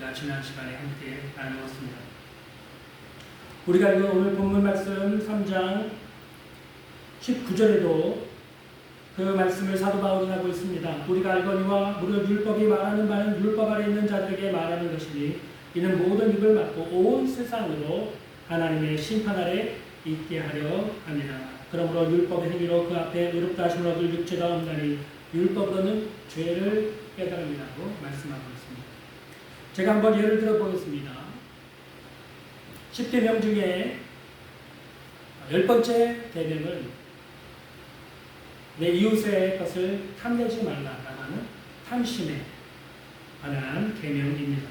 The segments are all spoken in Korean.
우리가 지난 시간에 함께 나누었습니다. 우리가 읽은 오늘 본문 말씀 3장 19절에도 그 말씀을 사도 바울이 하고 있습니다. 우리가 알거니와 무릇 율법이 말하는 바는 율법 아래 있는 자들에게 말하는 것이니 이는 모든 입을 막고 온 세상으로 하나님의 심판 아래 있게 하려 합니다. 그러므로 율법의 행위로 그 앞에 의롭다 하심을 얻을 육체가 없나니 율법으로는 죄를 깨달음이라고 말씀하고 있습니다. 제가 한번 예를 들어 보겠습니다. 10계명 중에 10번째 계명은 내 이웃의 것을 탐내지 말라라고 하는 탐심에 관한 계명입니다.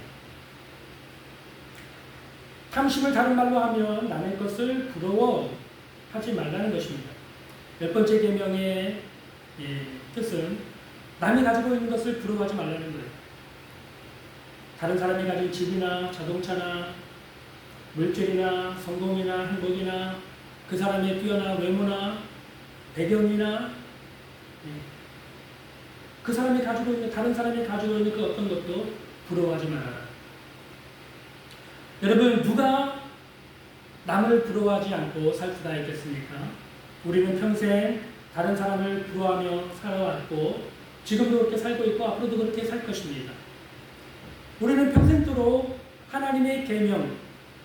탐심을 다른 말로 하면 남의 것을 부러워하지 말라는 것입니다. 10번째 계명의 뜻은 남이 가지고 있는 것을 부러워하지 말라는 거예요. 다른 사람이 가진 집이나 자동차나 물질이나 성공이나 행복이나 그 사람의 뛰어난 외모나 배경이나 그 사람이 가지고 있는 다른 사람이 가지고 있는 그 어떤 것도 부러워하지 말아라. 여러분, 누가 남을 부러워하지 않고 살 수가 있겠습니까? 우리는 평생 다른 사람을 부러워하며 살아왔고 지금도 그렇게 살고 있고 앞으로도 그렇게 살 것입니다. 우리는 평생도록 하나님의 계명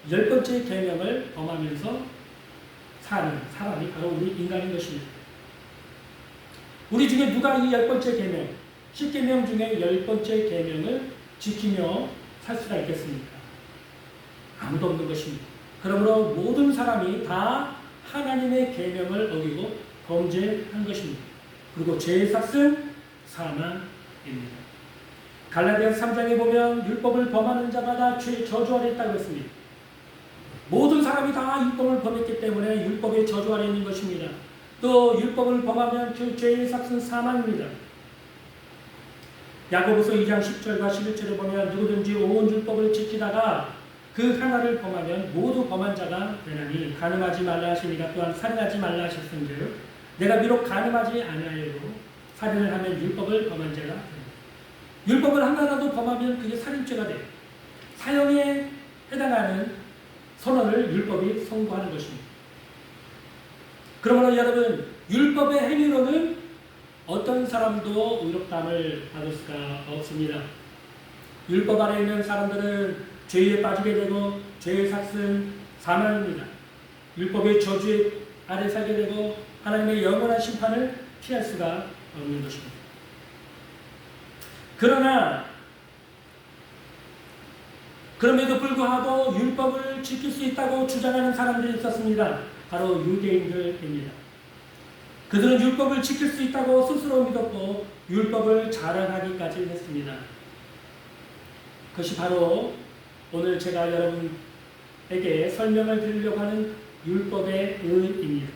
10번째 계명을 범하면서 사는 사람이 바로 우리 인간인 것입니다. 우리 중에 누가 이 10번째 계명 10계명 중에 10번째 계명을 지키며 살 수가 있겠습니까? 아무도 없는 것입니다. 그러므로 모든 사람이 다 하나님의 계명을 어기고 범죄한 것입니다. 그리고 죄의 삭은 사망입니다. 갈라디아서 3장에 보면 율법을 범하는 자가 다 저주 아래 있다고 했습니다. 모든 사람이 다 율법을 범했기 때문에 율법의 저주 아래 있는 것입니다. 또 율법을 범하면 그 죄의 삭은 사망입니다. 야고보서 2장 10절과 11절에 보면 누구든지 온 율법을 지키다가 그 하나를 범하면 모두 범한 자가 되나니 간음하지 말라 하시니가 또한 살인하지 말라 하셨은즉 내가 비록 간음하지 아니하여도 살인을 하면 율법을 범한 자가 됩니다. 율법을 하나라도 범하면 그게 살인죄가 돼요. 사형에 해당하는 선언을 율법이 선고하는 것입니다. 그러므로 여러분, 율법의 행위로는 어떤 사람도 의롭다함을 받을 수가 없습니다. 율법 아래 있는 사람들은 죄에 빠지게 되고 죄의 삭은 사망입니다. 율법의 저주 아래 살게 되고 하나님의 영원한 심판을 피할 수가 없는 것입니다. 그러나 그럼에도 불구하고 율법을 지킬 수 있다고 주장하는 사람들이 있었습니다. 바로 유대인들입니다. 그들은 율법을 지킬 수 있다고 스스로 믿었고 율법을 자랑하기까지 했습니다. 그것이 바로 오늘 제가 여러분에게 설명을 드리려고 하는 율법의 의입니다.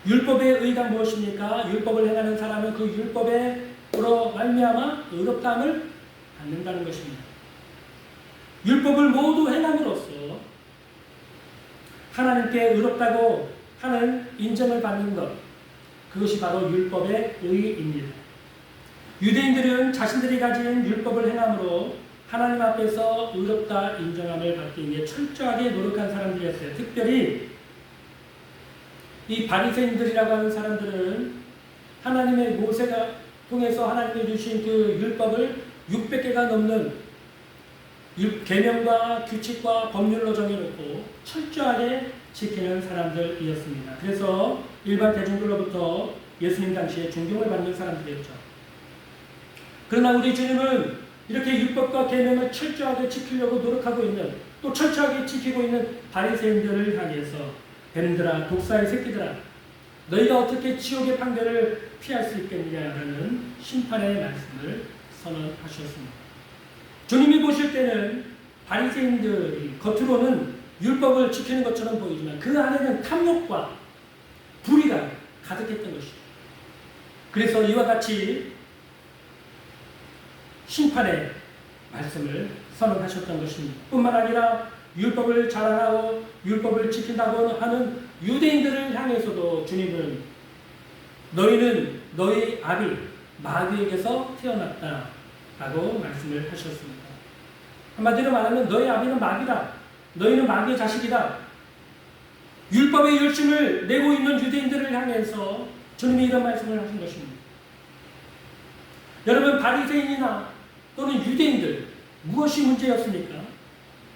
율법의 의가 무엇입니까? 율법을 행하는 사람은 그 율법으로 말미암아 의롭다함을 받는다는 것입니다. 율법을 모두 행함으로써 하나님께 의롭다고 하는 인정을 받는 것, 그것이 바로 율법의 의입니다. 유대인들은 자신들이 가진 율법을 행함으로 하나님 앞에서 의롭다 인정함을 받기 위해 철저하게 노력한 사람들이었어요. 특별히 이 바리새인들이라고 하는 사람들은 하나님의 모세가 통해서 하나님이 주신 그 율법을 600개가 넘는 계명과 규칙과 법률로 정해놓고 철저하게 지키는 사람들이었습니다. 그래서 일반 대중들로부터 예수님 당시에 존경을 받는 사람들이었죠. 그러나 우리 주님은 이렇게 율법과 계명을 철저하게 지키려고 노력하고 있는, 또 철저하게 지키고 있는 바리새인들을 향해서 뱀들아, 독사의 새끼들아, 너희가 어떻게 지옥의 판결을 피할 수 있겠느냐라는 심판의 말씀을 선언하셨습니다. 주님이 보실 때는 바리새인들이 겉으로는 율법을 지키는 것처럼 보이지만 그 안에는 탐욕과 불의가 가득했던 것이죠. 그래서 이와 같이 심판의 말씀을 선언하셨던 것입니다. 뿐만 아니라 율법을 자랑하고 율법을 지킨다고 하는 유대인들을 향해서도 주님은 너희는 너희 아비 마귀에게서 태어났다 라고 말씀을 하셨습니다. 한마디로 말하면 너희 아비는 마귀다. 너희는 마귀의 자식이다. 율법의 열심을 내고 있는 유대인들을 향해서 주님이 이런 말씀을 하신 것입니다. 여러분, 바리새인이나 또는 유대인들 무엇이 문제였습니까?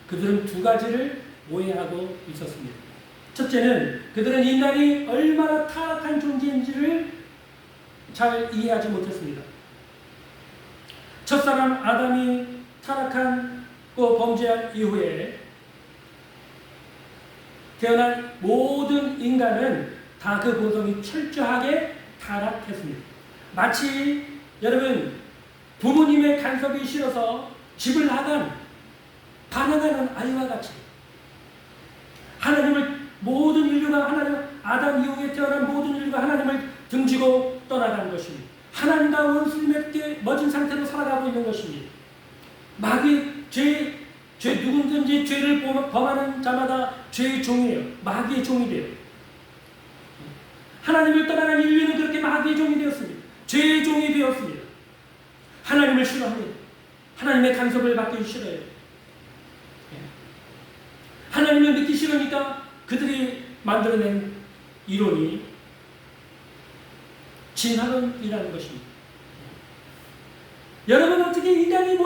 그들은 두 가지를 오해하고 있었습니다. 첫째는 그들은 인간이 얼마나 타락한 존재인지를 잘 이해하지 못했습니다. 첫사람 아담이 타락한 범죄한 이후에 태어난 모든 인간은 다 그 본성이 철저하게 타락했습니다. 마치 여러분 부모님의 간섭이 싫어서 집을 나간 반항하는 아이와 같이 하나님을 모든 인류가 하나님 아담 이후에 태어난 모든 인류가 하나님을 등지고 떠나간 것입니다. 하나님과 원수를 맺게 멎은 상태로 살아가고 있는 것입니다. 마귀 죄 누구든지 죄를 범하는 자마다 죄의 종이에요. 마귀의 종이 돼요. 하나님을 떠나간 인류는 그렇게 마귀의 종이 되었습니다. 죄의 종이 되었습니다. 하나님을 싫어합니다. 하나님의 간섭을 받기 싫어요. 하나님을 믿기 싫으니까 그들이 만들어낸 이론이 진화론이라는 것입니다. 여러분, 어떻게 인간이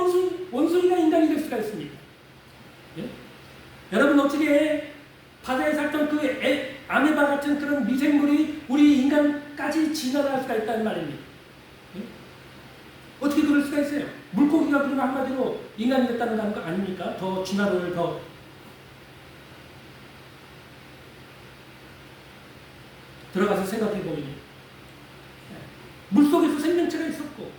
원숭이가 인간이 될 수가 있습니까? 예? 여러분, 어떻게 바다에 살던 그 아메바 같은 그런 미생물이 우리 인간까지 진화를 할 수가 있다는 말입니다. 예? 어떻게 그럴 수가 있어요? 물고기가 그러면 한마디로 인간이 됐다는 거 아닙니까? 더 진화론을 더 들어가서 생각해 보면 물속에서 생명체가 있었고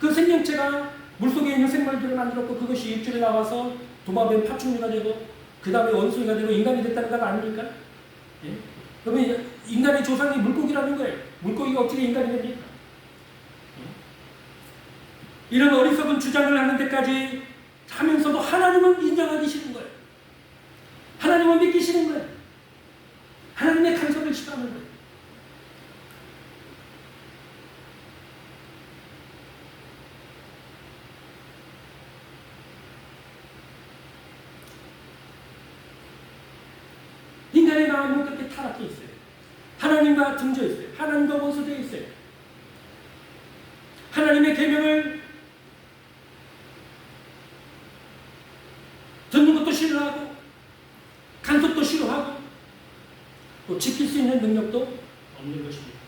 그 생명체가 물속에 있는 생물들을 만들었고 그것이 입줄에 나와서 도마뱀 파충류가 되고 그 다음에 원숭이가 되고 인간이 됐다는 거 아닙니까? 예? 그러면 인간의 조상이 물고기라는 거예요. 물고기가 어떻게 인간이 됩니까? 예? 이런 어리석은 주장을 하는 데까지 하면서도 하나님은 인정하기 싫은 거예요. 하나님은 믿기 싫은 거예요. 하나님의 간섭을 싫어하는 거예요. 인간의 마음은 그렇게 타락해 있어요. 하나님과 등져 있어요. 하나님과 원수되어 있어요. 하나님의 계명을 듣는 것도 싫어하고 간섭도 싫어하고 또 지킬 수 있는 능력도 없는 것입니다.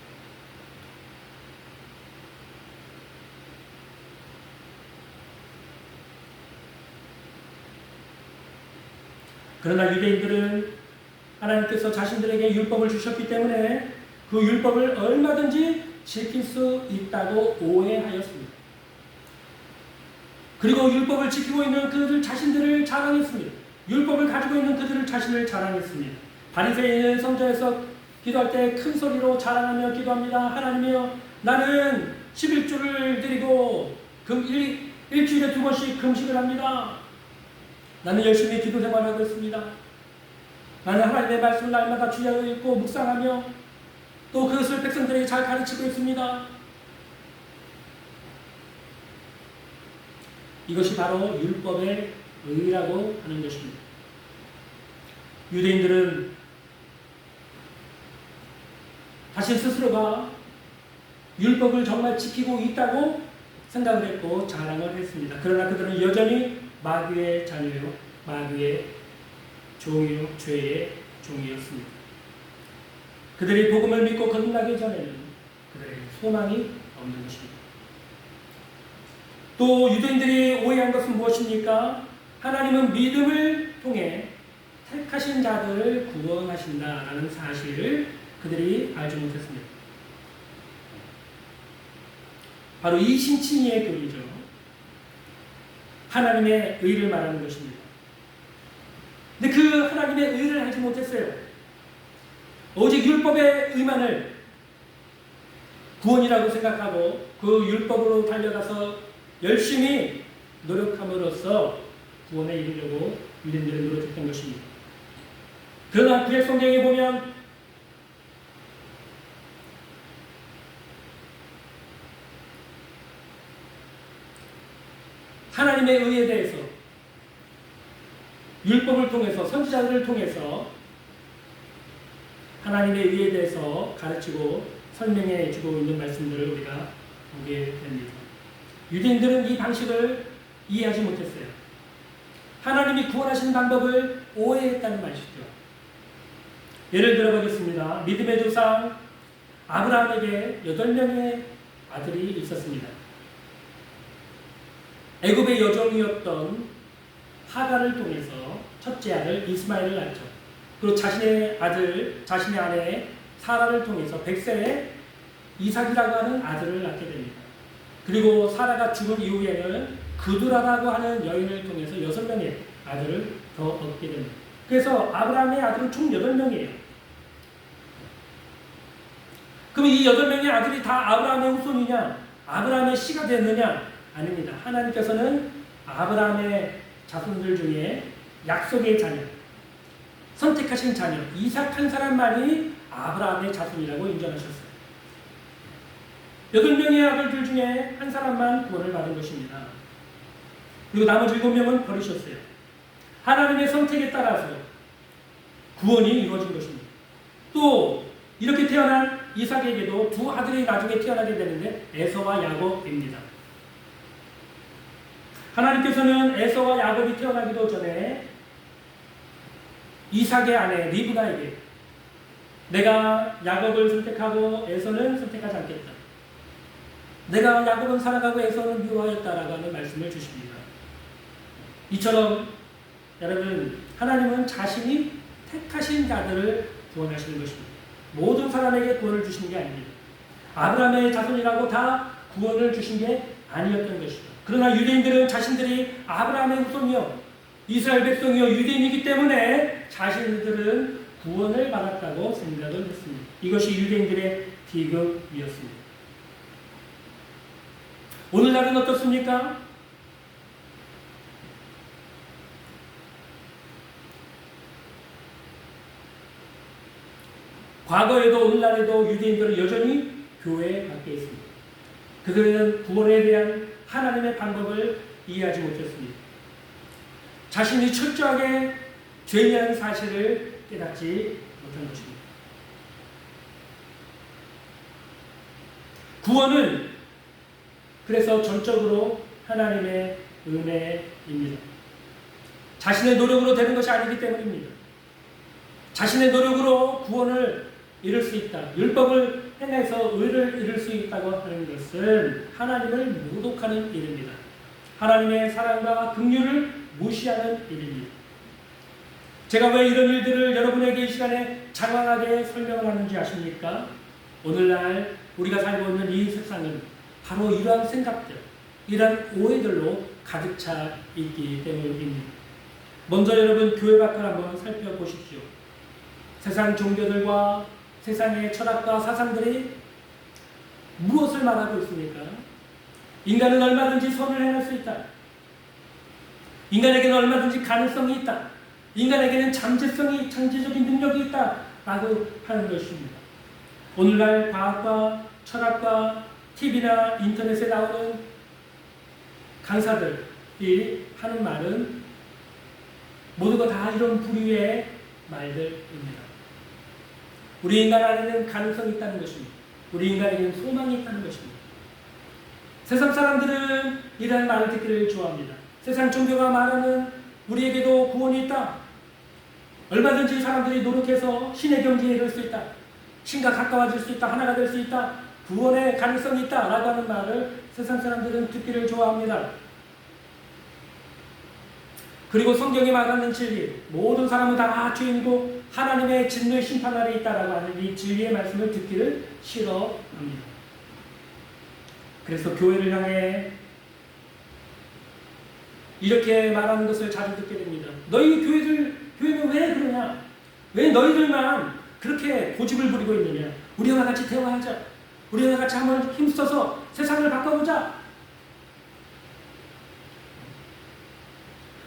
그러나 유대인들은 하나님께서 자신들에게 율법을 주셨기 때문에 그 율법을 얼마든지 지킬 수 있다고 오해하였습니다. 그리고 율법을 지키고 있는 그들 자신들을 자랑했습니다. 율법을 가지고 있는 그들을 자신을 자랑했습니다. 바리새인은 성전에서 기도할 때 큰 소리로 자랑하며 기도합니다. 하나님이여, 나는 11주를 드리고 일주일에 2번씩 금식을 합니다. 나는 열심히 기도 생활하고 있습니다. 나는 하나님의 말씀을 날마다 주야로 읽고 묵상하며 또 그것을 백성들에게 잘 가르치고 있습니다. 이것이 바로 율법의 의라고 하는 것입니다. 유대인들은 자신 스스로가 율법을 정말 지키고 있다고 생각을 했고 자랑을 했습니다. 그러나 그들은 여전히 마귀의 자녀요, 마귀의 종이요, 죄의 종이었습니다. 그들이 복음을 믿고 거듭나기 전에는 그들의 소망이 없는 것입니다. 또 유대인들이 오해한 것은 무엇입니까? 하나님은 믿음을 통해 택하신 자들을 구원하신다라는 사실을 그들이 알지 못했습니다. 바로 이 신칭의의 교리죠. 하나님의 의를 말하는 것입니다. 근데 그 하나님의 의를 알지 못했어요. 오직 율법의 의만을 구원이라고 생각하고 그 율법으로 달려가서 열심히 노력함으로써 구원에 이르려고 유대인들은 노력했던 것입니다. 그러나 구약 성경에 보면 하나님의 의에 대해서 율법을 통해서 선지자들을 통해서 하나님의 의에 대해서 가르치고 설명해 주고 있는 말씀들을 우리가 보게 됩니다. 유대인들은 이 방식을 이해하지 못했어요. 하나님이 구원하시는 방법을 오해했다는 말이죠. 예를 들어 보겠습니다. 믿음의 조상 아브라함에게 8명의 아들이 있었습니다. 애굽의 여종이었던 하갈을 통해서 첫째 아들 이스마엘을 낳죠. 그리고 자신의 아내 사라를 통해서 백세에 이삭이라고 하는 아들을 낳게 됩니다. 그리고 사라가 죽은 이후에는 그두라라고 하는 여인을 통해서 6명의 아들을 더 얻게 됩니다. 그래서 아브라함의 아들은 총 8명이에요. 그럼 이 8명의 아들이 다 아브라함의 후손이냐? 아브라함의 씨가 됐느냐? 아닙니다. 하나님께서는 아브라함의 자손들 중에 약속의 자녀, 선택하신 자녀, 이삭 한 사람만이 아브라함의 자손이라고 인정하셨어요. 8명의 아들들 중에 한 사람만 구원을 받은 것입니다. 그리고 나머지 7명은 버리셨어요. 하나님의 선택에 따라서 구원이 이루어진 것입니다. 또 이렇게 태어난 이삭에게도 두 아들이 나중에 태어나게 되는데 에서와 야곱입니다. 하나님께서는 에서와 야곱이 태어나기도 전에 이삭의 아내 리브가에게 내가 야곱을 선택하고 에서는 선택하지 않겠다. 내가 야곱은 사랑하고 에서는 미워하였다라고 하는 말씀을 주십니다. 이처럼 여러분 하나님은 자신이 택하신 자들을 구원하시는 것입니다. 모든 사람에게 구원을 주시는 게 아닙니다. 아브라함의 자손이라고 다 구원을 주신 게 아니었던 것이죠. 그러나 유대인들은 자신들이 아브라함의 후손이요 이스라엘 백성이요 유대인이기 때문에 자신들은 구원을 받았다고 생각을 했습니다. 이것이 유대인들의 비극이었습니다. 오늘날은 어떻습니까? 과거에도 오늘날에도 유대인들은 여전히 교회 밖에 있습니다. 그들은 구원에 대한 하나님의 방법을 이해하지 못했습니다. 자신이 철저하게 죄인이라는 사실을 깨닫지 못한 것입니다. 구원은 그래서 전적으로 하나님의 은혜입니다. 자신의 노력으로 되는 것이 아니기 때문입니다. 자신의 노력으로 구원을 이룰 수 있다. 율법을 행해서 의를 이룰 수 있다고 하는 것은 하나님을 모독하는 일입니다. 하나님의 사랑과 긍휼을 무시하는 일입니다. 제가 왜 이런 일들을 여러분에게 이 시간에 장황하게 설명을 하는지 아십니까? 오늘날 우리가 살고 있는 이 세상은 바로 이러한 생각들, 이러한 오해들로 가득 차 있기 때문입니다. 먼저 여러분 교회 밖을 한번 살펴보십시오. 세상 종교들과 세상의 철학과 사상들이 무엇을 말하고 있습니까? 인간은 얼마든지 선을 행할 수 있다. 인간에게는 얼마든지 가능성이 있다. 인간에게는 잠재적인 능력이 있다. 라고 하는 것입니다. 오늘날 과학과 철학과 TV나 인터넷에 나오는 강사들이 하는 말은 모두가 다 이런 부류의 말들입니다. 우리 인간 안에는 가능성이 있다는 것입니다. 우리 인간에게는 소망이 있다는 것입니다. 세상 사람들은 이러한 말을 듣기를 좋아합니다. 세상 종교가 말하는 우리에게도 구원이 있다. 얼마든지 사람들이 노력해서 신의 경지에 이를 수 있다. 신과 가까워질 수 있다. 하나가 될 수 있다. 구원의 가능성이 있다. 라고 하는 말을 세상 사람들은 듣기를 좋아합니다. 그리고 성경이 말하는 진리, 모든 사람은 다 죄인이고 하나님의 진노의 심판 아래 있다라고 하는 이 진리의 말씀을 듣기를 싫어합니다. 그래서 교회를 향해 이렇게 말하는 것을 자주 듣게 됩니다. 너희 교회는 왜 그러냐? 왜 너희들만 그렇게 고집을 부리고 있느냐? 우리와 같이 대화하자. 우리와 같이 한번 힘써서 세상을 바꿔보자.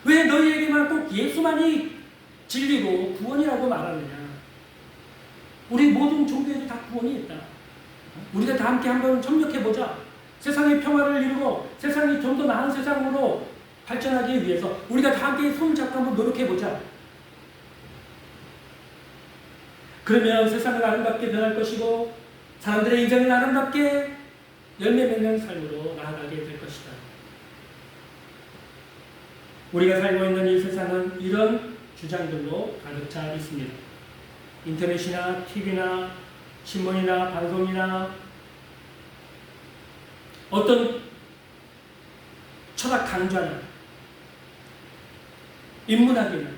왜 너희에게만 꼭 예수만이 진리고 구원이라고 말하느냐? 우리 모든 종교에도 다 구원이 있다. 우리가 다 함께 한번 협력해보자. 세상의 평화를 이루고 세상이 좀 더 나은 세상으로 발전하기 위해서 우리가 다 함께 손을 잡고 한번 노력해보자. 그러면 세상은 아름답게 변할 것이고 사람들의 인생은 아름답게 열매 맺는 삶으로 나아가게 될 것이다. 우리가 살고 있는 이 세상은 이런 주장들로 가득 차 있습니다. 인터넷이나 TV나 신문이나 방송이나 어떤 철학 강좌나 인문학이나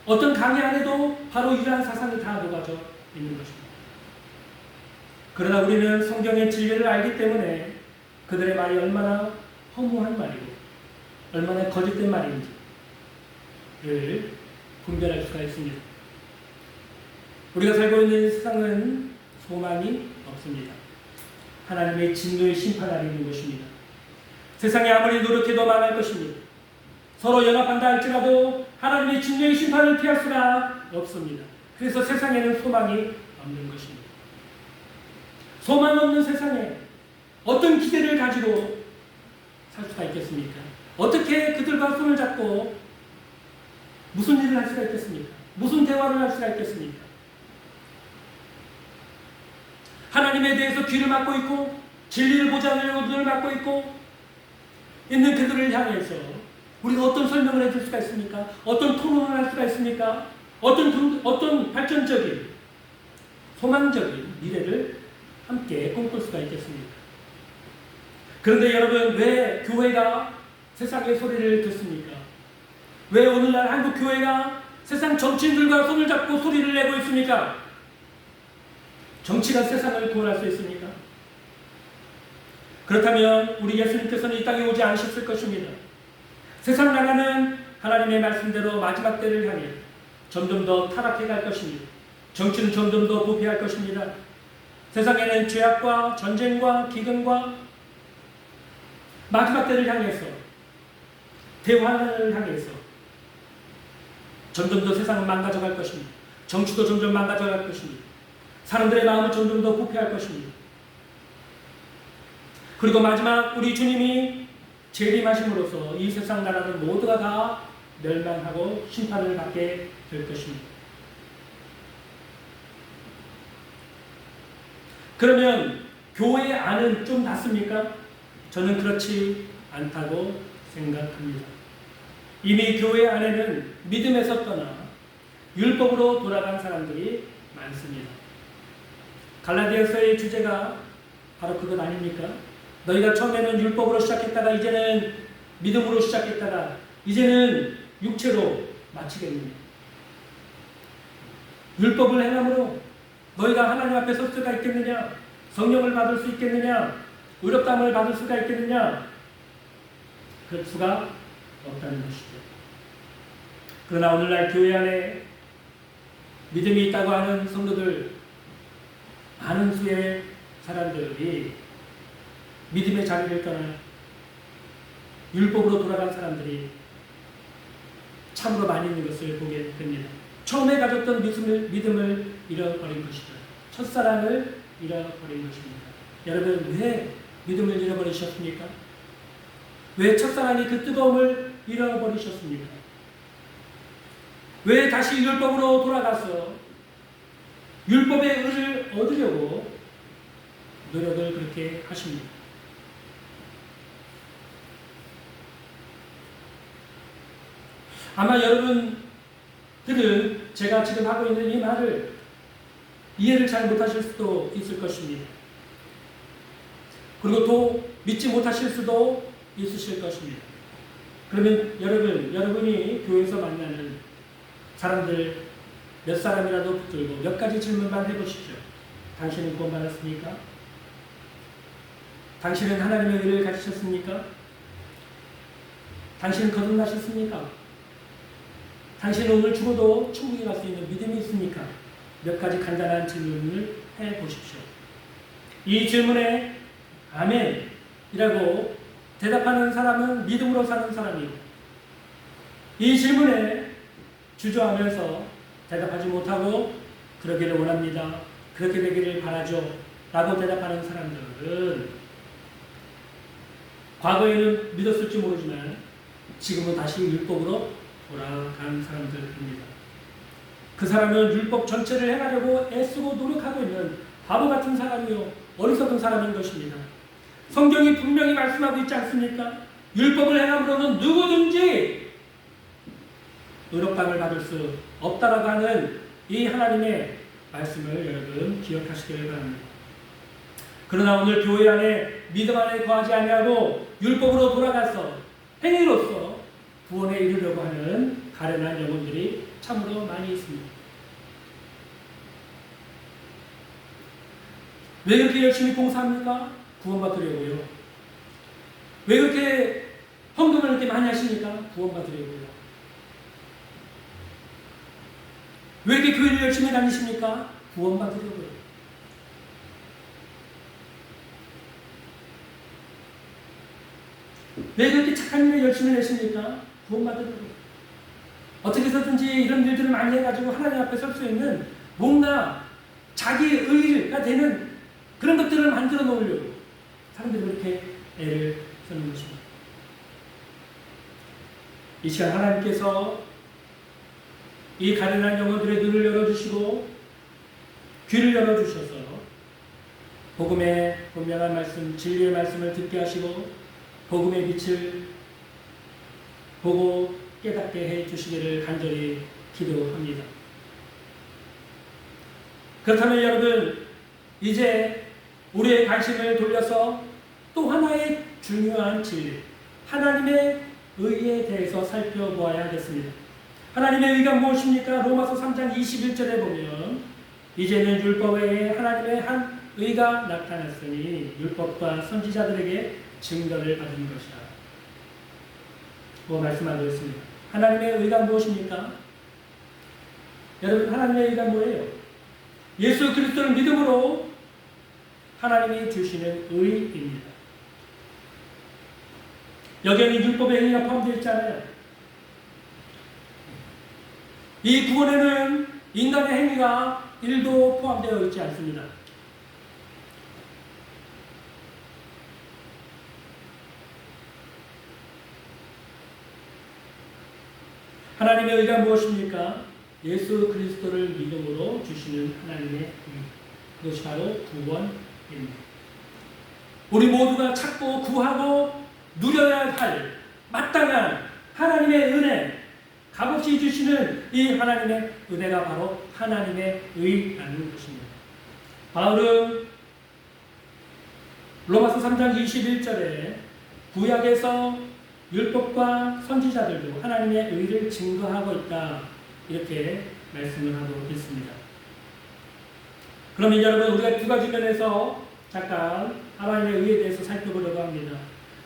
어떤 강의 안에도 바로 이러한 사상이 다 녹아져 있는 것입니다. 그러나 우리는 성경의 진리를 알기 때문에 그들의 말이 얼마나 허무한 말이고 얼마나 거짓된 말인지를 분별할 수가 있습니다. 우리가 살고 있는 세상은 소망이 없습니다. 하나님의 진노의 심판 아래 있는 것입니다. 세상이 아무리 노력해도 망할 것입니다. 서로 연합한다 할지라도 하나님의 진노의 심판을 피할 수가 없습니다. 그래서 세상에는 소망이 없는 것입니다. 소망 없는 세상에 어떤 기대를 가지고 살 수가 있겠습니까? 어떻게 그들과 손을 잡고 무슨 일을 할 수가 있겠습니까? 무슨 대화를 할 수가 있겠습니까? 하나님에 대해서 귀를 막고 있고 진리를 보지 않으려고 눈을 막고 있고 있는 그들을 향해서 우리가 어떤 설명을 해줄 수가 있습니까? 어떤 토론을 할 수가 있습니까? 어떤 발전적인 소망적인 미래를 함께 꿈꿀 수가 있겠습니까? 그런데 여러분, 왜 교회가 세상의 소리를 듣습니까? 왜 오늘날 한국 교회가 세상 정치인들과 손을 잡고 소리를 내고 있습니까? 정치가 세상을 구원할 수 있습니까? 그렇다면 우리 예수님께서는 이 땅에 오지 않으셨을 것입니다. 세상 나라는 하나님의 말씀대로 마지막 때를 향해 점점 더 타락해 갈 것입니다. 정치는 점점 더 부패할 것입니다. 세상에는 죄악과 전쟁과 기근과 마지막 때를 향해서 대환란을 향해서 점점 더 세상은 망가져갈 것입니다. 정치도 점점 망가져갈 것입니다. 사람들의 마음은 점점 더 부패할 것입니다. 그리고 마지막 우리 주님이 재림하심으로써 이 세상 나라는 모두가 다 멸망하고 심판을 받게 될 것입니다. 그러면 교회 안은 좀 낫습니까? 저는 그렇지 않다고 생각합니다. 이미 교회 안에는 믿음에서 떠나 율법으로 돌아간 사람들이 많습니다. 갈라디아서의 주제가 바로 그것 아닙니까? 너희가 처음에는 율법으로 시작했다가 이제는 믿음으로 시작했다가 이제는 육체로 마치겠느냐. 율법을 행함으로 너희가 하나님 앞에 설 수가 있겠느냐? 성령을 받을 수 있겠느냐? 의롭다함을 받을 수가 있겠느냐? 그럴 수가 없다는 것이죠. 그러나 오늘날 교회 안에 믿음이 있다고 하는 성도들, 많은 수의 사람들이 믿음의 자리를 떠나 율법으로 돌아간 사람들이 참으로 많이 있는 것을 보게 됩니다. 처음에 가졌던 믿음을 잃어버린 것이죠. 첫사랑을 잃어버린 것입니다. 여러분, 왜 믿음을 잃어버리셨습니까? 왜 첫사랑이 그 뜨거움을 잃어버리셨습니까? 왜 다시 율법으로 돌아가서 율법의 의를 얻으려고 노력을 그렇게 하십니까? 아마 여러분들은 제가 지금 하고 있는 이 말을 이해를 잘 못하실 수도 있을 것입니다. 그리고 또 믿지 못하실 수도 있으실 것입니다. 그러면 여러분이 교회에서 만나는 사람들 몇 사람이라도 붙들고 몇 가지 질문만 해보십시오. 당신은 구원 받았습니까? 당신은 하나님의 의를 가지셨습니까? 당신은 거듭나셨습니까? 당신은 오늘 죽어도 천국에 갈 수 있는 믿음이 있습니까? 몇 가지 간단한 질문을 해보십시오. 이 질문에 아멘이라고 대답하는 사람은 믿음으로 사는 사람이고, 이 질문에 주저하면서 대답하지 못하고 그러기를 원합니다, 그렇게 되기를 바라죠 라고 대답하는 사람들은 과거에는 믿었을지 모르지만 지금은 다시 율법으로 돌아간 사람들입니다. 그 사람은 율법 전체를 행하려고 애쓰고 노력하고 있는 바보 같은 사람이요 어리석은 사람인 것입니다. 성경이 분명히 말씀하고 있지 않습니까? 율법을 행함으로는 누구든지 의롭다함을 받을 수 없다라고 하는 이 하나님의 말씀을 여러분 기억하시기를 바랍니다. 그러나 오늘 교회 안에 믿음 안에 거하지 아니하고 율법으로 돌아가서 행위로서 구원에 이르려고 하는 가련한 영혼들이 참으로 많이 있습니다. 왜 그렇게 열심히 봉사합니까? 구원받으려고요. 왜 그렇게 헌금을 이렇게 많이 하십니까? 구원받으려고요. 왜 이렇게 교회를 열심히 다니십니까? 구원받으려고요. 왜 그렇게 착한 일에 열심히 내십니까? 구원받으려고요. 어떻게 해서든지 이런 일들을 많이 해가지고 하나님 앞에 설 수 있는 뭔가 자기 의가 되는 그런 것들을 만들어 놓으려고 사람들이 그렇게 애를 쓰는 것입니다. 이 시간 하나님께서 이 가련한 영혼들의 눈을 열어주시고 귀를 열어주셔서 복음의 분명한 말씀, 진리의 말씀을 듣게 하시고 복음의 빛을 보고 깨닫게 해 주시기를 간절히 기도합니다. 그렇다면 여러분, 이제 우리의 관심을 돌려서 또 하나의 중요한 진리, 하나님의 의에 대해서 살펴보아야 하겠습니다. 하나님의 의가 무엇입니까? 로마서 3장 21절에 보면 이제는 율법 외에 하나님의 한 의가 나타났으니 율법과 선지자들에게 증거를 받은 것이다. 뭐 말씀하고 있습니다. 하나님의 의가 무엇입니까? 여러분, 하나님의 의가 뭐예요? 예수 그리스도를 믿음으로 하나님이 주시는 의입니다. 여기에는 율법의 행위가 포함되어 있잖아요. 이 구원에는 인간의 행위가 1도 포함되어 있지 않습니다. 하나님의 의가 무엇입니까? 예수 그리스도를 믿음으로 주시는 하나님의 의. 그것이 바로 구원입니다. 우리 모두가 찾고 구하고 누려야 할 마땅한 하나님의 은혜, 값없이 주시는 이 하나님의 은혜가 바로 하나님의 의라는 것입니다. 바울은 로마서 3장 21절에 구약에서 율법과 선지자들도 하나님의 의를 증거하고 있다, 이렇게 말씀을 하고 있습니다. 그러면 여러분, 우리가 두 가지 면에서 잠깐 하나님의 의에 대해서 살펴보려고 합니다.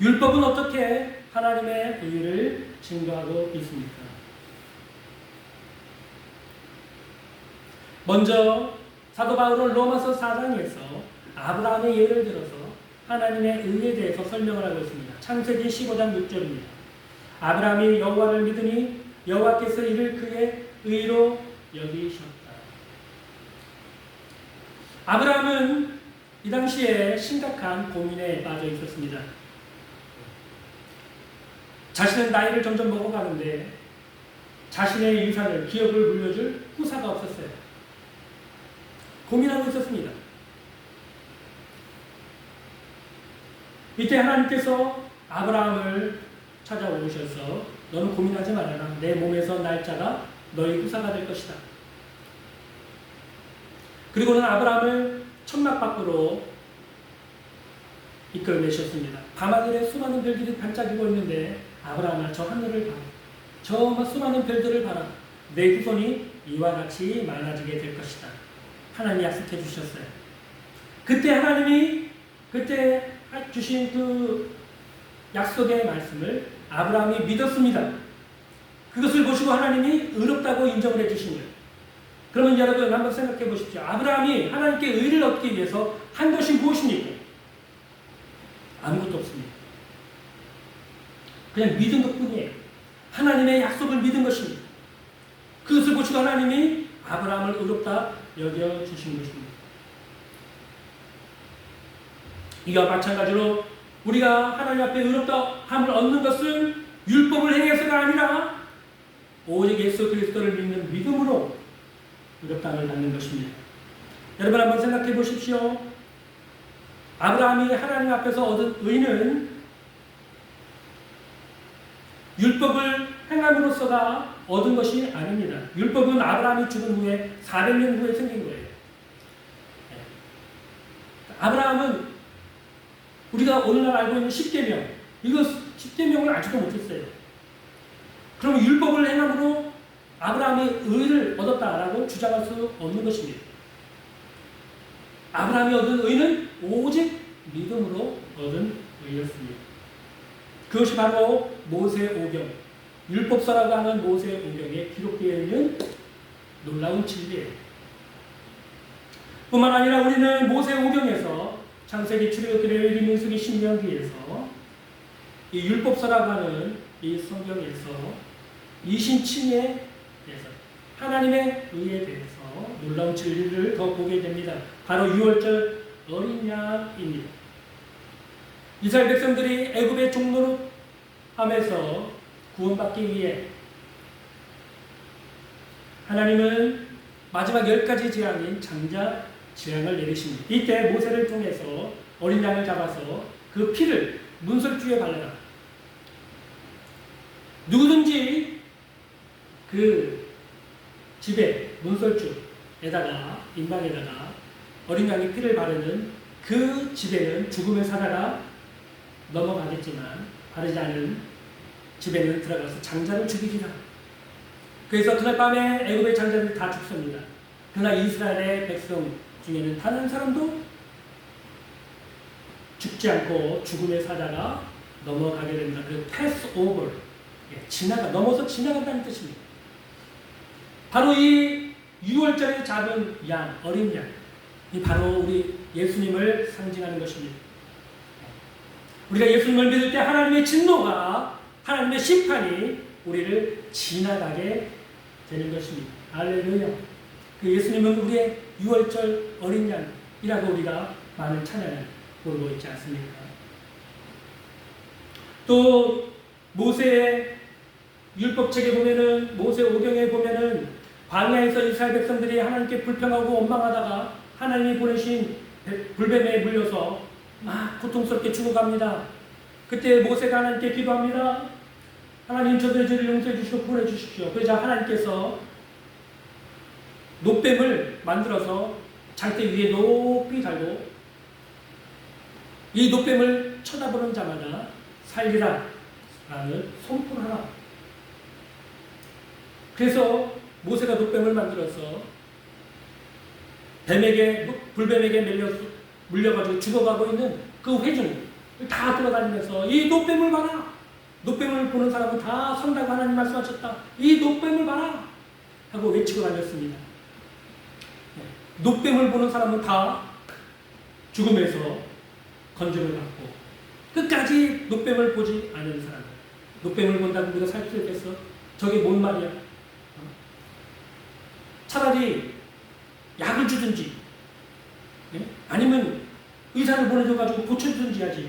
율법은 어떻게 하나님의 의를 증거하고 있습니까? 먼저 사도 바울은 로마서 4장에서 아브라함의 예를 들어서 하나님의 의에 대해서 설명을 하고 있습니다. 창세기 15장 6절입니다. 아브라함이 여호와를 믿으니 여호와께서 이를 그의 의로 여기셨다. 아브라함은 이 당시에 심각한 고민에 빠져 있었습니다. 자신은 나이를 점점 먹어가는데 자신의 유산을, 기업을 물려줄 후사가 없었어요. 고민하고 있었습니다. 이때 하나님께서 아브라함을 찾아오셔서 너는 고민하지 말아라. 내 몸에서 날짜가 너희 후사가 될 것이다. 그리고는 아브라함을 천막 밖으로 이끌어내셨습니다. 밤하늘에 수많은 별들이 반짝이고 있는데 아브라함아, 저 하늘을 봐라. 저 수많은 별들을 봐라. 내 후손이 이와 같이 많아지게 될 것이다. 하나님이 약속해 주셨어요. 그때 하나님이 그때 주신 그 약속의 말씀을 아브라함이 믿었습니다. 그것을 보시고 하나님이 의롭다고 인정을 해주신 거예요. 그러면 여러분 한번 생각해 보십시오. 아브라함이 하나님께 의를 얻기 위해서 한 것이 무엇입니까? 아무것도 없습니다. 그냥 믿은 것뿐이에요. 하나님의 약속을 믿은 것입니다. 그것을 보시고 하나님이 아브라함을 의롭다 여겨주신 것입니다. 이와 마찬가지로 우리가 하나님 앞에 의롭다함을 얻는 것은 율법을 행해서가 아니라 오직 예수 그리스도를 믿는 믿음으로 의롭다함을 받는 것입니다. 여러분 한번 생각해 보십시오. 아브라함이 하나님 앞에서 얻은 의는 율법을 행함으로써가 얻은 것이 아닙니다. 율법은 아브라함이 죽은 후에 400년 후에 생긴 거예요. 아브라함은 우리가 오늘날 알고 있는 10계명, 이거 10계명을 알지도 못했어요. 그럼 율법을 행함으로 아브라함이 의를 얻었다라고 주장할 수 없는 것입니다. 아브라함이 얻은 의는 오직 믿음으로 얻은 의였습니다. 그것이 바로 모세오경, 율법서라고 하는 모세오경에 기록되어 있는 놀라운 진리예요. 뿐만 아니라 우리는 모세오경에서 창세기, 출애굽기, 레위기, 민수기, 신명기에서 이 율법서라고 하는 이 성경에서 이신칭에 대해서 하나님의 의에 대해서 놀라운 진리를 더 보게 됩니다. 바로 유월절 어린 양입니다. 이스라엘 백성들이 애굽의 종노릇함에서 구원받기 위해 하나님은 마지막 10가지 재앙인 장자 재앙을 내리십니다. 이때 모세를 통해서 어린 양을 잡아서 그 피를 문설주에 발라라. 누구든지 그 집에 문설주에다가 인방에다가 어린 양의 피를 바르는 그 집에는 죽음의 사자가 넘어가겠지만 바르지 않은 집에는 들어가서 장자를 죽이리라. 그래서 그날 밤에 애굽의 장자들이 다 죽습니다. 그러나 이스라엘의 백성 중에는 단 한 사람도 죽지 않고 죽음의 사자가 넘어가게 됩니다. 그 패스 오버, 넘어서 지나간다는 뜻입니다. 바로 이 6월절에 잡은 양, 어린 양, 이 바로 우리 예수님을 상징하는 것입니다. 우리가 예수님을 믿을 때 하나님의 진노가, 하나님의 심판이 우리를 지나가게 되는 것입니다. 할렐루야. 그 예수님은 우리의 6월절 어린 양이라고 우리가 많은 찬양을 부르고 있지 않습니까? 또 모세의 율법책에 보면은, 모세오경에 보면은 광야에서 이스라엘 백성들이 하나님께 불평하고 원망하다가 하나님이 보내신 불뱀에 물려서 막 고통스럽게 죽어갑니다. 그때 모세가 하나님께 기도합니다. 하나님, 저들의 죄를 용서해 주시고 구원해 주십시오. 그러자 하나님께서 놋뱀을 만들어서 장대 위에 높이 달고 이 놋뱀을 쳐다보는 자마다 살리라 라는 선포를 하라. 그래서 모세가 놋뱀을 만들어서 불뱀에게 물려가지고 죽어가고 있는 그 회중을 다 돌아다니면서 이 놋뱀을 봐라. 놋뱀을 보는 사람은 다 선다고 하나님 말씀하셨다. 이 놋뱀을 봐라 하고 외치고 다녔습니다. 놋뱀을 보는 사람은 다 죽음에서 건져를 받고, 끝까지 놋뱀을 보지 않은 사람, 놋뱀을 본다고 우리가 살 수 있겠어? 저게 뭔 말이야? 차라리 약을 주든지, 아니면 의사를 보내줘가지고 고쳐주든지 하지.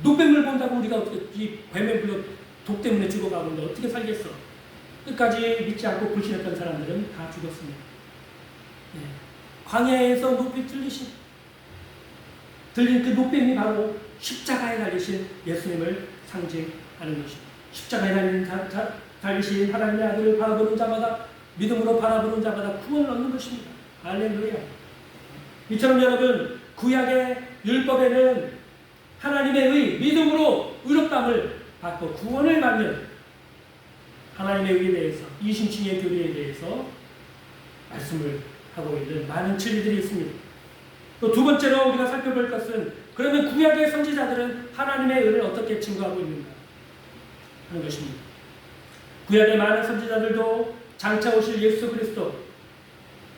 놋뱀을 본다고 우리가 어떻게 이 뱀에 불려 독 때문에 죽어가는데 어떻게 살겠어? 끝까지 믿지 않고 불신했던 사람들은 다 죽었습니다. 광야에서 높이 들린 그 놋뱀이 바로 십자가에 달리신 예수님을 상징하는 것입니다. 십자가에 달리신 하나님의 아들을 바라보는 자마다, 믿음으로 바라보는 자마다 구원을 얻는 것입니다. 할렐루야. 이처럼 여러분, 구약의 율법에는 하나님의 의, 믿음으로 의롭다함을 받고 구원을 받는 하나님의 의에 대해서, 이신칭의 교리에 대해서 말씀을 하고 있는 많은 진리들이 있습니다. 또 두 번째로 우리가 살펴볼 것은, 그러면 구약의 선지자들은 하나님의 의를 어떻게 증거하고 있는가 하는 것입니다. 구약의 많은 선지자들도 장차 오실 예수 그리스도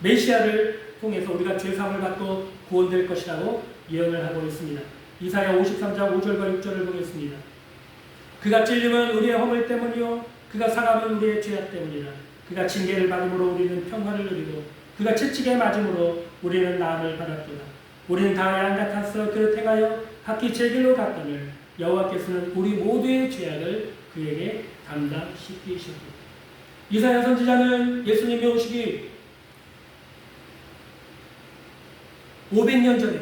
메시아를 통해서 우리가 죄사함을 받고 구원될 것이라고 예언을 하고 있습니다. 이사야 53장 5절과 6절을 보겠습니다. 그가 찔림은 우리의 허물 때문이요 그가 상함은 우리의 죄악 때문이라. 그가 징계를 받음으로 우리는 평화를 누리고 그가 채찍에 맞음으로 우리는 나음을 받았도다. 우리는 다 양 같아서 그를 행하여 각기 제 길로 갔거늘 여호와께서는 우리 모두의 죄악을 그에게 담당시키셨고, 이사야 선지자는 예수님이 오시기 500년 전에,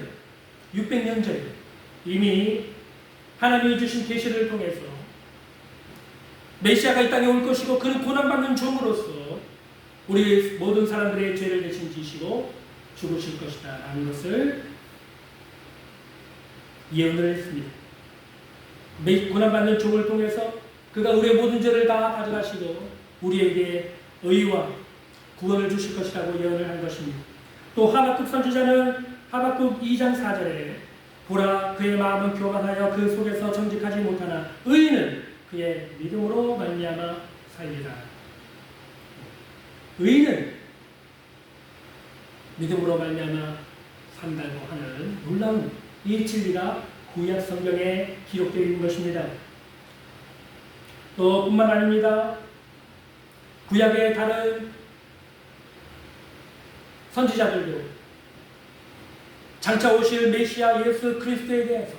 600년 전에 이미 하나님이 주신 계시를 통해서 메시아가 이 땅에 올 것이고 그는 고난받는 종으로서 우리 모든 사람들의 죄를 대신 지시고 죽으실 것이다 라는 것을 예언을 했습니다. 고난받는 종을 통해서 그가 우리의 모든 죄를 다 가져가시고 우리에게 의와 구원을 주실 것이라고 예언을 한 것입니다. 또 하박국 선지자는 하박국 2장 4절에 보라 그의 마음은 교만하여 그 속에서 정직하지 못하나 의인은 그의 믿음으로 말미암아 살리라. 의인은 믿음으로 말미암아 산다고 하는 놀라운 이 진리가 구약 성경에 기록되어 있는 것입니다. 또 뿐만 아닙니다. 구약의 다른 선지자들도 장차 오실 메시아 예수 그리스도에 대해서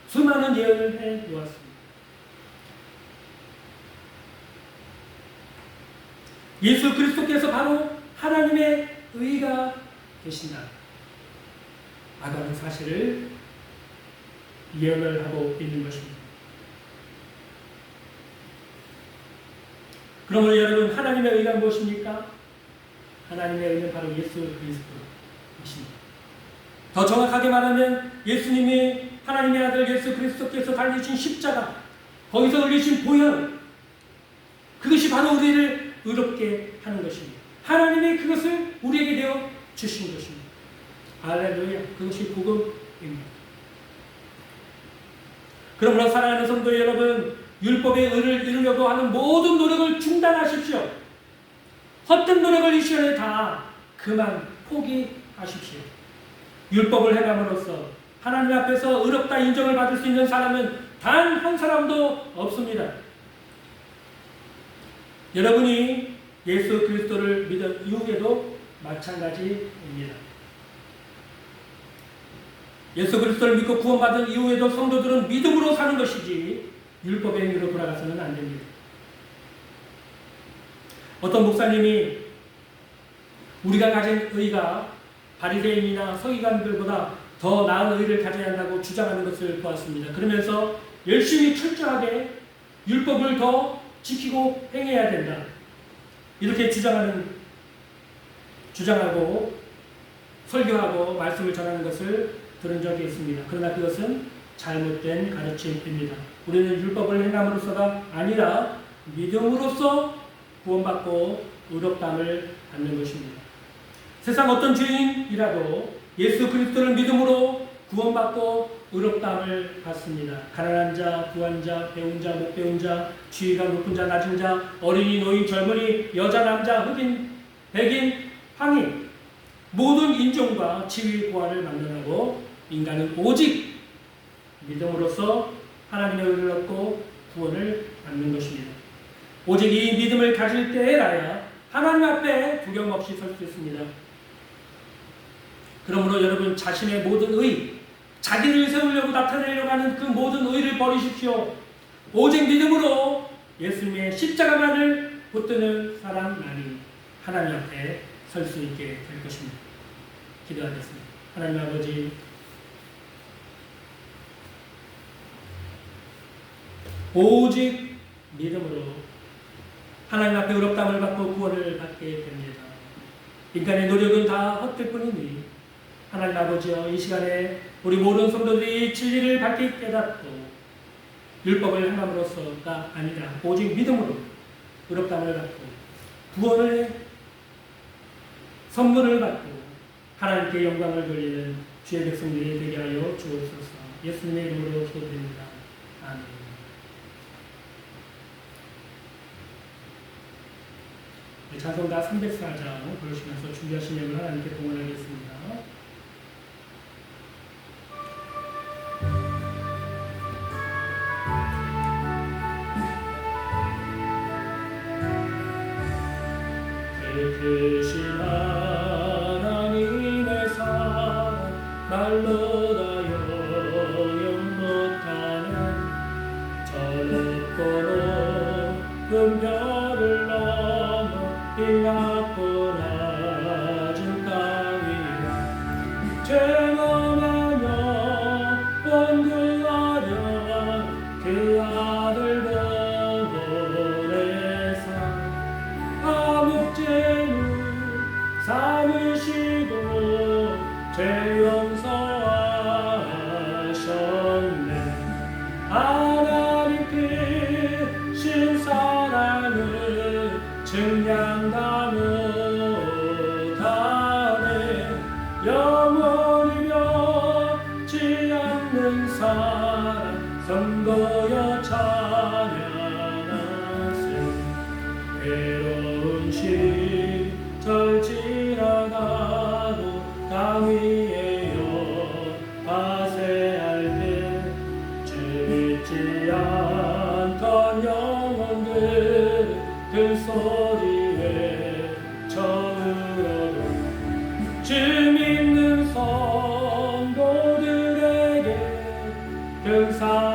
수많은 예언을 해 놓았습니다. 예수 그리스도께서 바로 하나님의 의가 되신다 라는 사실을 예언을 하고 있는 것입니다. 그러므로 여러분, 하나님의 의가 무엇입니까? 하나님의 의는 바로 예수 그리스도이십니다. 더 정확하게 말하면 예수님이 하나님의 아들 예수 그리스도께서 달리신 십자가, 거기서 흘리신 보혈, 그것이 바로 우리를 의롭게 하는 것입니다. 하나님이 그것을 우리에게 내어 주신 것입니다. 할렐루야. 그것이 복음입니다. 그러므로 사랑하는 성도 여러분, 율법의 의를 이루려고 하는 모든 노력을 중단하십시오. 헛된 노력을 이 시간에 다 그만 포기하십시오. 율법을 행함으로써 하나님 앞에서 의롭다 인정을 받을 수 있는 사람은 단 한 사람도 없습니다. 여러분이 예수 그리스도를 믿은 이후에도 마찬가지입니다. 예수 그리스도를 믿고 구원받은 이후에도 성도들은 믿음으로 사는 것이지 율법의 행위로 돌아가서는 안 됩니다. 어떤 목사님이 우리가 가진 의가 바리새인이나 서기관들보다 더 나은 의를 가져야 한다고 주장하는 것을 보았습니다. 그러면서 열심히 철저하게 율법을 더 지키고 행해야 된다, 이렇게 주장하고 설교하고 말씀을 전하는 것을 들은 적이 있습니다. 그러나 그것은 잘못된 가르침입니다. 우리는 율법을 행함으로써가 아니라 믿음으로써 구원받고 의롭다함을 받는 것입니다. 세상 어떤 죄인이라도 예수 그리스도를 믿음으로 구원받고 의롭다함을 받습니다. 가난한 자, 부한 자, 배운 자, 못 배운 자, 지위가 높은 자, 낮은 자, 어린이, 노인, 젊은이, 여자, 남자, 흑인, 백인, 황인, 모든 인종과 지위 고하를 만나고 인간은 오직 믿음으로써 하나님의 의를 얻고 구원을 받는 것입니다. 오직 이 믿음을 가질 때에라야 하나님 앞에 두려움 없이 설 수 있습니다. 그러므로 여러분, 자신의 모든 의, 자기를 세우려고 나타내려고 하는 그 모든 의를 버리십시오. 오직 믿음으로 예수님의 십자가만을 붙드는 사람만이 하나님 앞에 설 수 있게 될 것입니다. 기도하겠습니다. 하나님 아버지, 오직 믿음으로 하나님 앞에 의롭다함을 받고 구원을 받게 됩니다. 인간의 노력은 다 헛될 뿐이니 하나님 아버지여, 이 시간에 우리 모든 성도들이 진리를 밝게 깨닫고 율법을 행함으로써가 아니라 오직 믿음으로 의롭다함을 받고 구원의 선물을 받고 하나님께 영광을 돌리는 주의 백성들이 되게 하여 주옵소서. 예수님의 이름으로 기도드립니다. 아멘. 찬송가 304장 부르시면서 준비하신 예물 하나님께 봉헌하겠습니다. 크신 하나님의 사랑 말로 다 영영 못하는 하늘별을 넘어 이 낮고 낮은 땅 위에 죄범하며 원구하려 그 아들 보내사 암흑죄는 삼으시고 죄 용서하셨네. 하나님께 신 사랑을 증량다 못하네. 영원히 변치 않는 사랑 선거여 찬양하세. 외로운 시절 지나가도 땅 위에 파쇄할 때 주 믿지 않던 영혼들 그 소리 외쳐울어도 주 믿는 성도들에게 평상